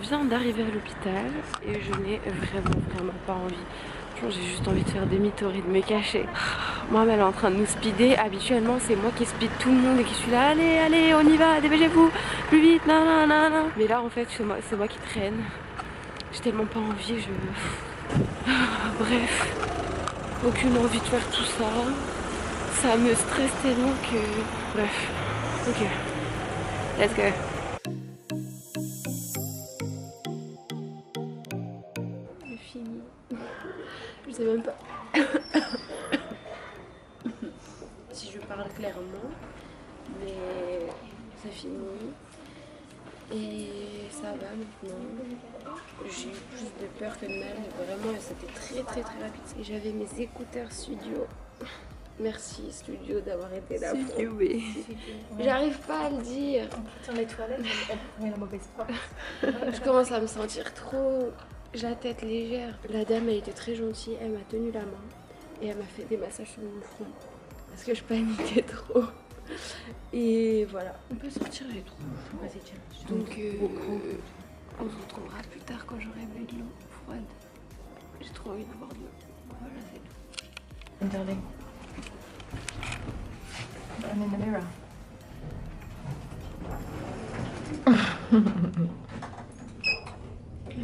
vient d'arriver à l'hôpital et je n'ai vraiment pas envie. J'ai juste envie de faire demi-tour et de me cacher. Moi, elle est en train de nous speeder. Habituellement, c'est moi qui speed tout le monde et qui suis là. Allez, allez, on y va, dépêchez-vous, plus vite, nanana. Mais là, en fait, c'est moi qui traîne. J'ai tellement pas envie, Bref, aucune envie de faire tout ça. Ça me stresse tellement que... Bref, ok, let's go. J'ai fini. Je sais même pas si je parle clairement, mais c'est fini. Et ça va maintenant. J'ai eu plus de peur que de mal. Vraiment, c'était très rapide. Et j'avais mes écouteurs studio. Merci studio d'avoir été là pour m'aider. J'arrive pas à le dire. Sur les toilettes, elle prenait la mauvaise foi. Je commence à me sentir trop la tête légère. La dame, elle était très gentille. Elle m'a tenu la main et elle m'a fait des massages sur mon front parce que je paniquais trop. Et voilà. On peut sortir, j'ai trop. Vas-y, tiens. Donc, on se retrouvera plus tard quand j'aurai bu de l'eau froide. J'ai trop envie de boire de l'eau. Voilà, c'est tout. Darling. I'm in the mirror.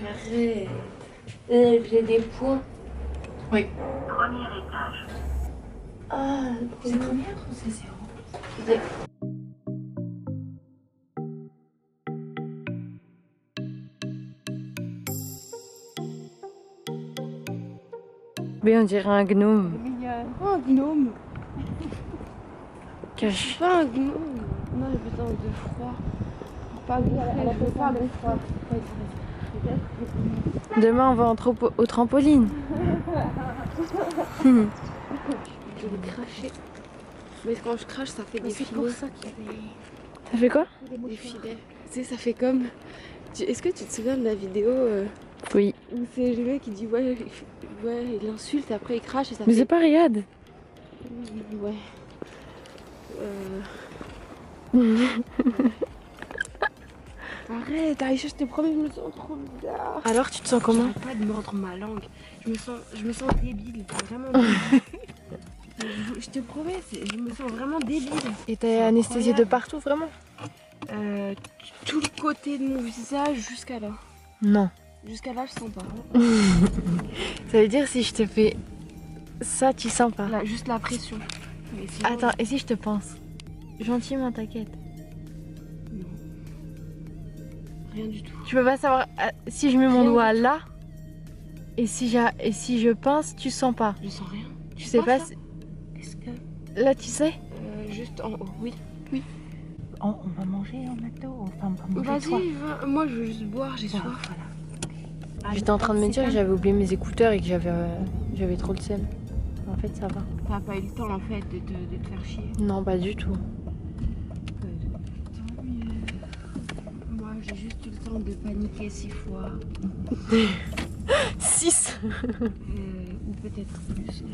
Arrête. J'ai des points. Oui. Premier étage. Ah, C'est première ou c'est zéro? Mais on dirait un gnome. Oh, un gnome. Cache. Pas un gnome. Non, j'ai besoin de froid. Pas elle a fait pas de froid. Demain, on va au trampoline. Je vais cracher. Mais quand je crache, ça fait des filets. C'est pour ça qu'il y a Ça fait quoi? des filets. Tu sais, ça fait comme... Est-ce que tu te souviens de la vidéo Oui. où c'est le mec qui dit ouais, il insulte, après il crache et ça Mais fait... c'est pas Riyad. Ouais. Arrête, Aïcha, je te promets, je me sens trop bizarre. Alors, tu te sens comment? J'arrête pas de mordre ma langue. Je me sens débile, vraiment débile. Je te promets, je me sens vraiment débile. Et t'es anesthésiée de partout, vraiment? Tout le côté de mon visage jusqu'à là. Non. Jusqu'à là, je sens pas. Ça veut dire si je te fais ça, tu sens pas? Là, juste la pression. Mais sinon, Attends, et si je te pense? Gentiment, t'inquiète. non. Rien du tout. Tu peux pas savoir si je mets mon doigt là et si je pince, tu sens pas. Je sens rien. Tu sais pas si... Est-ce que... Là, tu sais? Juste en haut, oui. On va manger en McDo. Enfin, on va manger toi. Vas-y, va. Moi je veux juste boire, j'ai soif. Voilà. J'étais en train de me dire que j'avais oublié mes écouteurs et que j'avais trop le seum. En fait, ça va. T'as pas eu le temps en fait de te faire chier. Non, pas du tout. Moi j'ai juste eu le temps de paniquer 6 fois. 6. Ou peut-être plus.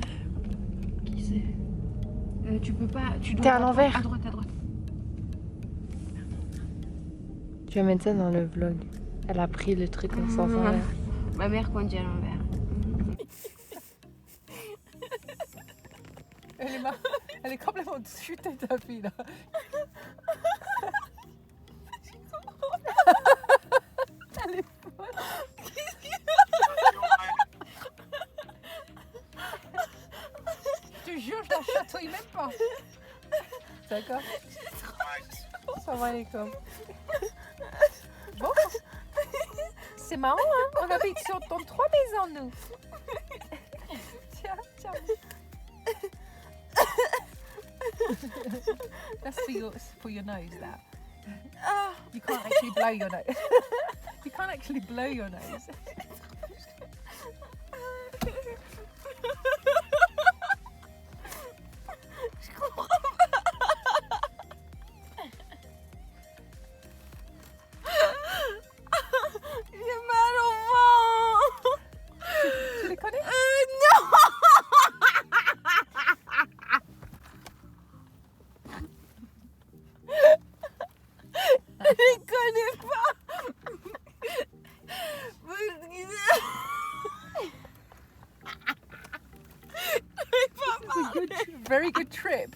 Qui sait. Tu peux pas. Tu dois T'es à l'envers. À droite, à droite. Tu vas mettre ça dans le vlog. Elle a pris le truc en sens envers. Ma mère conduit à l'envers. Elle est complètement shootée ta fille là. Elle est folle. Je te jure, je la chatouille même pas. D'accord? Ça va aller comme. Bon. C'est marrant, hein? On habite dans 3 maisons, nous. Tiens, tiens. That's for your nose, that. You can't actually blow your nose. You can't actually blow your nose. J'ai mal au ventre. Tu les connais? Non. Je les connais pas. very good trip.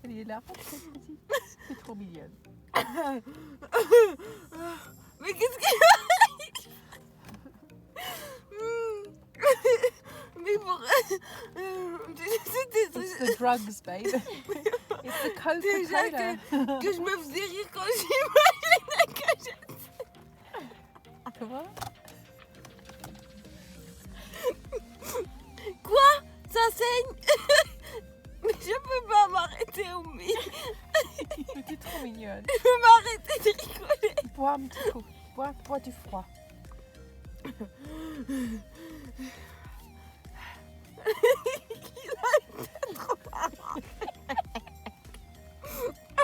Elle est là, cette petite. C'est trop mignonne. Mais qu'est-ce qu'il arrive? Mais pour... It's the drugs, babe. It's the Déjà Coca-Cola. que je me faisais rire quand j'imaginais que je... Comment? Quoi? Ça saigne? Mais je peux pas m'arrêter, Oumi. Mais t'es trop mignonne. Je peux m'arrêter de rigoler. Bois un petit coup. Bois du froid.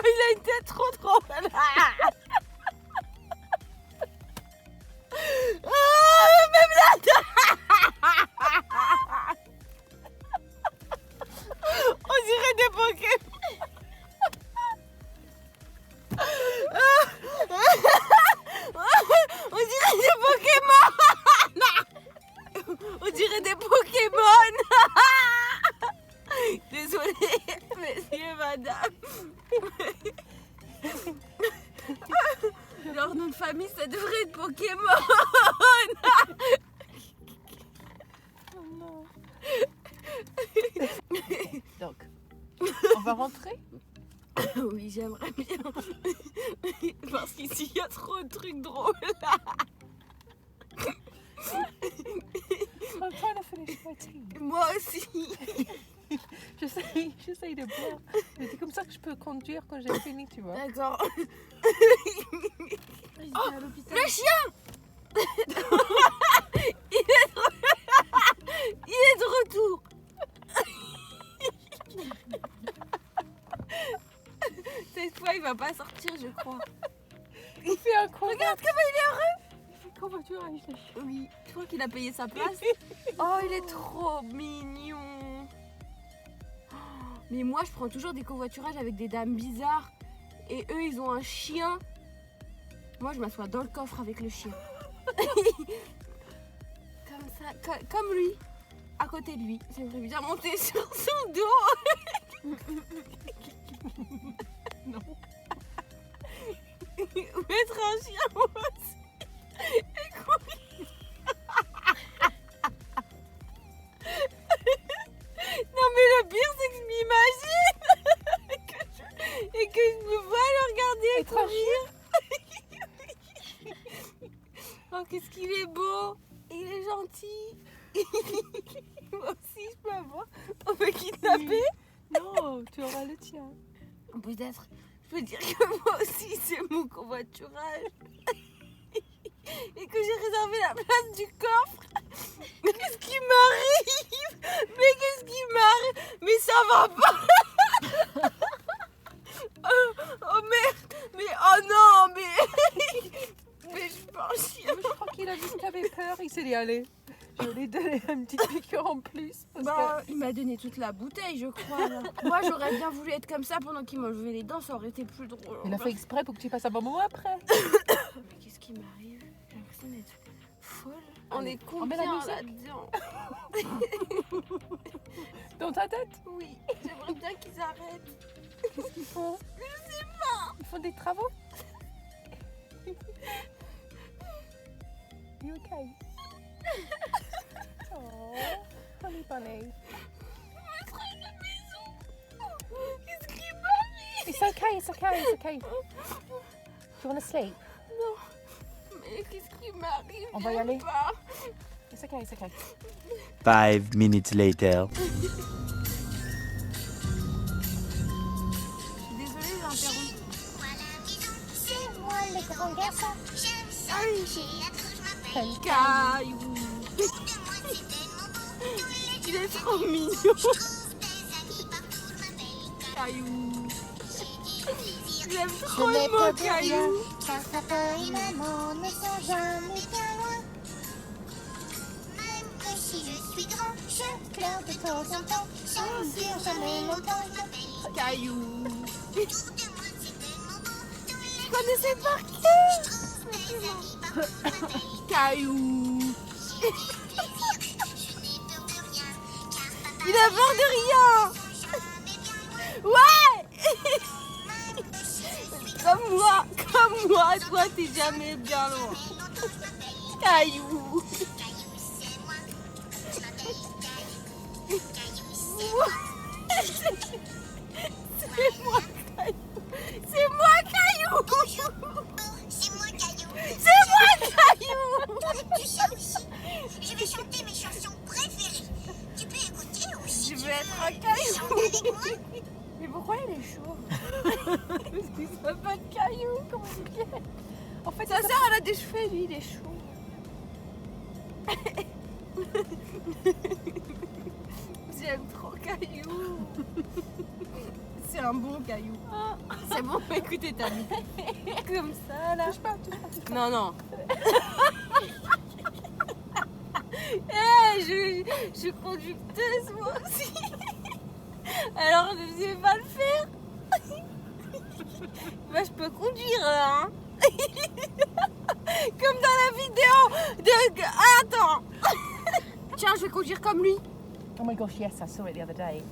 Il a une tête trop drôle. Même là. On dirait des Pokémon. On dirait des Pokémon. On dirait des Pokémon. Désolée, messieurs, madame. Leur nom de famille, ça devrait être Pokémon. Oh non. Donc, on va rentrer? Oui, j'aimerais bien. Parce qu'ici, il y a trop de trucs drôles. I'm trying to finish my tea. Moi aussi. J'essaye de boire. Mais c'est comme ça que je peux conduire quand j'ai fini, tu vois. D'accord. Oh, Le chien. Il est de retour. Cette fois, il va pas sortir, je crois. Il fait un con. Regarde comment il est heureux. Il fait covoiturage, le chien. Oui, je crois qu'il a payé sa place. Oh, il est trop mignon. Mais moi, je prends toujours des covoiturages avec des dames bizarres. Et eux, ils ont un chien. Moi, je m'assois dans le coffre avec le chien. Comme ça, comme lui. À côté de lui. J'aimerais bien monter sur son dos. Non. Mettre un chien moi aussi. Et courir. Non mais le pire c'est que je m'imagine et que je me vois le regarder et Être un courir. Oh qu'est-ce qu'il est beau. Il est gentil. Moi aussi je peux avoir. On peut kidnapper. Non, tu auras le tien. Peut-être, je peux dire que moi aussi c'est mon covoiturage. Et que j'ai réservé la place du coffre. Qu'est-ce qui m'arrive? Mais qu'est-ce qui m'arrive? Mais ça va pas. Oh merde. Mais oh non mais. Mais je suis pas un chien. Je crois qu'il a vu que t'avais peur, il s'est dit allez, je vais lui donner une petite piqûre en plus. Parce Il m'a donné toute la bouteille je crois là. Moi j'aurais bien voulu être comme ça pendant qu'il m'enlevait les dents, ça aurait été plus drôle. Il a fait exprès pour que tu passes un bon moment après. Mais qu'est-ce qui m'arrive? J'ai l'impression d'être folle. On est on met la combien musique là-dedans? Dans ta tête? Oui, j'aimerais bien qu'ils arrêtent. Qu'est-ce qu'ils font? Je sais pas. Ils font des travaux? You okay? Oh, honey bunny. Mettre une maison. Qu'est-ce qui m'arrive? It's okay, it's okay, it's okay. Do you want to sleep? Non. Mais qu'est-ce qui m'arrive? On va y J'aime aller. pas. It's okay, it's okay. 5 minutes later. Je suis désolée, j'ai interrompu. C'est moi le grand garçon. Ah oui. Pen- Caillou. Il est trop mignon. Caillou. J'aime trop Je n'ai le mot pas de rien, caillou. car papa et maman ne sont jamais bien loin. Même si je suis grand, je pleure de temps en temps, sans dire jamais longtemps. Caillou. Je connaissais par cœur. Caillou. Il a peur de rien. Ouais. Comme moi, toi t'es jamais bien loin. Caillou. C'est moi Caillou. C'est moi Caillou. C'est moi, Caillou. C'est moi Caillou. Tu sais aussi, je vais chanter mes chansons préférées. Tu peux écouter aussi. Je vais être un Caillou. Chante avec moi. Mais pourquoi il est chaud? Parce qu'il s'appelle pas de Caillou, comment il est? En fait, sa sœur elle a des cheveux, lui il est chaud. J'aime trop Caillou. C'est un bon Caillou. C'est bon, écoutez ta vie. Comme ça là. Touche pas. Non. Je suis conducteuse moi aussi. Alors je sais pas le faire. Bah je peux conduire hein. Comme dans la vidéo de... Attends. Tiens, je vais conduire comme lui. Oh my gosh, yes, I saw it the other day.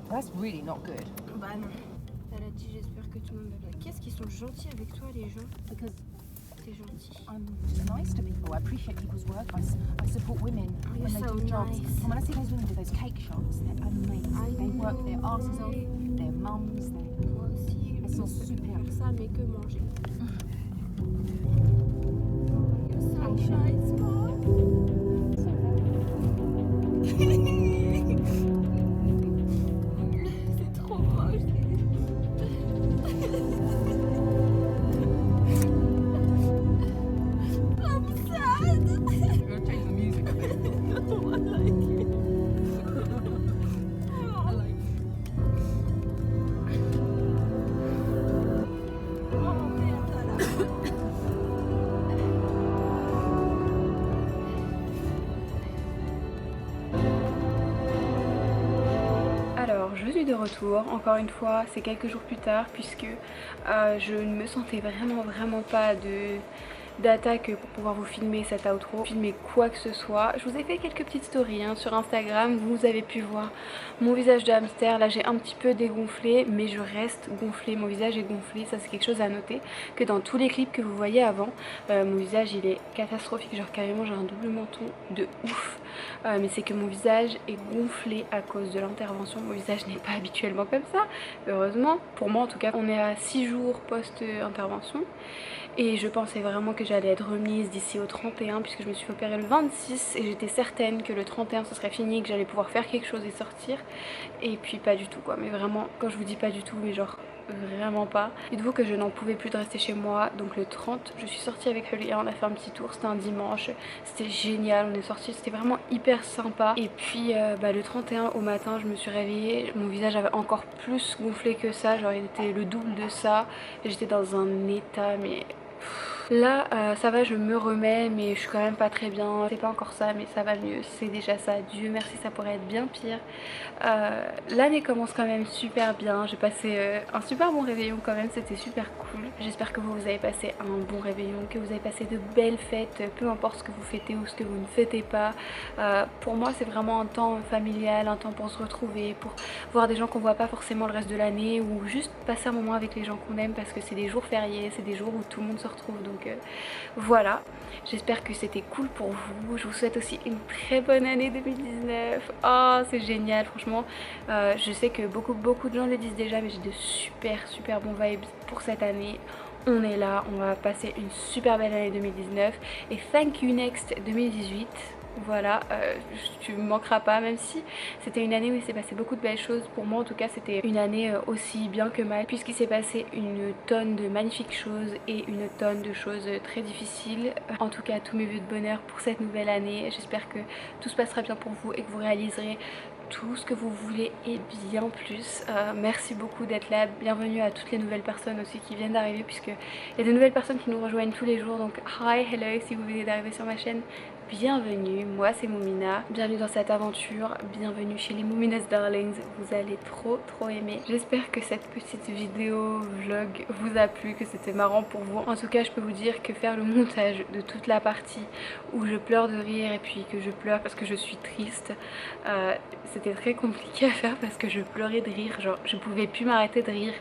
That's really not good. Bah non. Elle a dit j'espère que tout le monde va bien. Qu'est-ce qu'ils sont gentils avec toi les gens? Because T'es gentil. I'm nice to people. I appreciate people's work. I support women when they so do jobs. nice. And when I see those women do those cake shops, they're amazing. They work their asses off, their mums, Moi aussi, elles sont je sais super. faire ça mais que manger. C'est trop moche. I'm sad. You're gonna change the music a bit. No, I like it. I like Oh merde, là. Alors, je suis de retour, encore une fois, c'est quelques jours plus tard puisque je ne me sentais vraiment pas d'attaque pour pouvoir vous filmer cet outro, filmer quoi que ce soit. Je vous ai fait quelques petites stories hein, sur Instagram, vous avez pu voir mon visage de hamster. Là j'ai un petit peu dégonflé mais je reste gonflée, mon visage est gonflé, ça c'est quelque chose à noter, que dans tous les clips que vous voyez avant, mon visage il est catastrophique, genre carrément j'ai un double menton de ouf. Mais c'est que mon visage est gonflé à cause de l'intervention, mon visage n'est pas habituellement comme ça, heureusement, pour moi en tout cas. On est à 6 jours post-intervention et je pensais vraiment que j'allais être remise d'ici au 31 puisque je me suis fait opérer le 26 et j'étais certaine que le 31 ce serait fini, que j'allais pouvoir faire quelque chose et sortir, et puis pas du tout quoi, mais vraiment quand je vous dis pas du tout, mais genre vraiment pas. Dites-vous que je n'en pouvais plus de rester chez moi, donc le 30 je suis sortie avec le lien, on a fait un petit tour, c'était un dimanche, c'était génial, on est sorti, c'était vraiment hyper sympa. Et puis le 31 au matin je me suis réveillée, mon visage avait encore plus gonflé que ça, genre il était le double de ça et j'étais dans un état mais... Là ça va, je me remets mais je suis quand même pas très bien, c'est pas encore ça mais ça va mieux, c'est déjà ça, Dieu merci, ça pourrait être bien pire. L'année commence quand même super bien, j'ai passé un super bon réveillon quand même, c'était super cool. J'espère que vous avez passé un bon réveillon, que vous avez passé de belles fêtes, peu importe ce que vous fêtez ou ce que vous ne fêtez pas. Pour moi c'est vraiment un temps familial, un temps pour se retrouver, pour voir des gens qu'on voit pas forcément le reste de l'année, ou juste passer un moment avec les gens qu'on aime parce que c'est des jours fériés, c'est des jours où tout le monde se retrouve. Donc voilà, j'espère que c'était cool pour vous. Je vous souhaite aussi une très bonne année 2019. Oh c'est génial franchement, je sais que beaucoup de gens le disent déjà, mais j'ai de super bons vibes pour cette année. On est là, on va passer une super belle année 2019 et thank you next 2018. Voilà, tu me manqueras pas, même si c'était une année où il s'est passé beaucoup de belles choses. Pour moi en tout cas c'était une année aussi bien que mal, puisqu'il s'est passé une tonne de magnifiques choses et une tonne de choses très difficiles. En tout cas tous mes vœux de bonheur pour cette nouvelle année, j'espère que tout se passera bien pour vous et que vous réaliserez tout ce que vous voulez et bien plus. Merci beaucoup d'être là, bienvenue à toutes les nouvelles personnes aussi qui viennent d'arriver, puisque il y a de nouvelles personnes qui nous rejoignent tous les jours, donc hi, hello si vous venez d'arriver sur ma chaîne, bienvenue, moi c'est Moumina, bienvenue dans cette aventure, bienvenue chez les Mouminas Darlings, vous allez trop aimer. J'espère que cette petite vidéo vlog vous a plu, que c'était marrant pour vous. En tout cas je peux vous dire que faire le montage de toute la partie où je pleure de rire et puis que je pleure parce que je suis triste, c'était très compliqué à faire parce que je pleurais de rire, genre je pouvais plus m'arrêter de rire.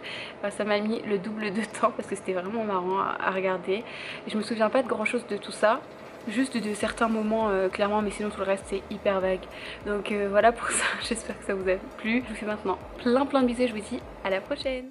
Ça m'a mis le double de temps parce que c'était vraiment marrant à regarder. Et je me souviens pas de grand chose de tout ça, juste de certains moments clairement, mais sinon tout le reste c'est hyper vague. Donc voilà pour ça, j'espère que ça vous a plu. Je vous fais maintenant plein de bisous et je vous dis à la prochaine.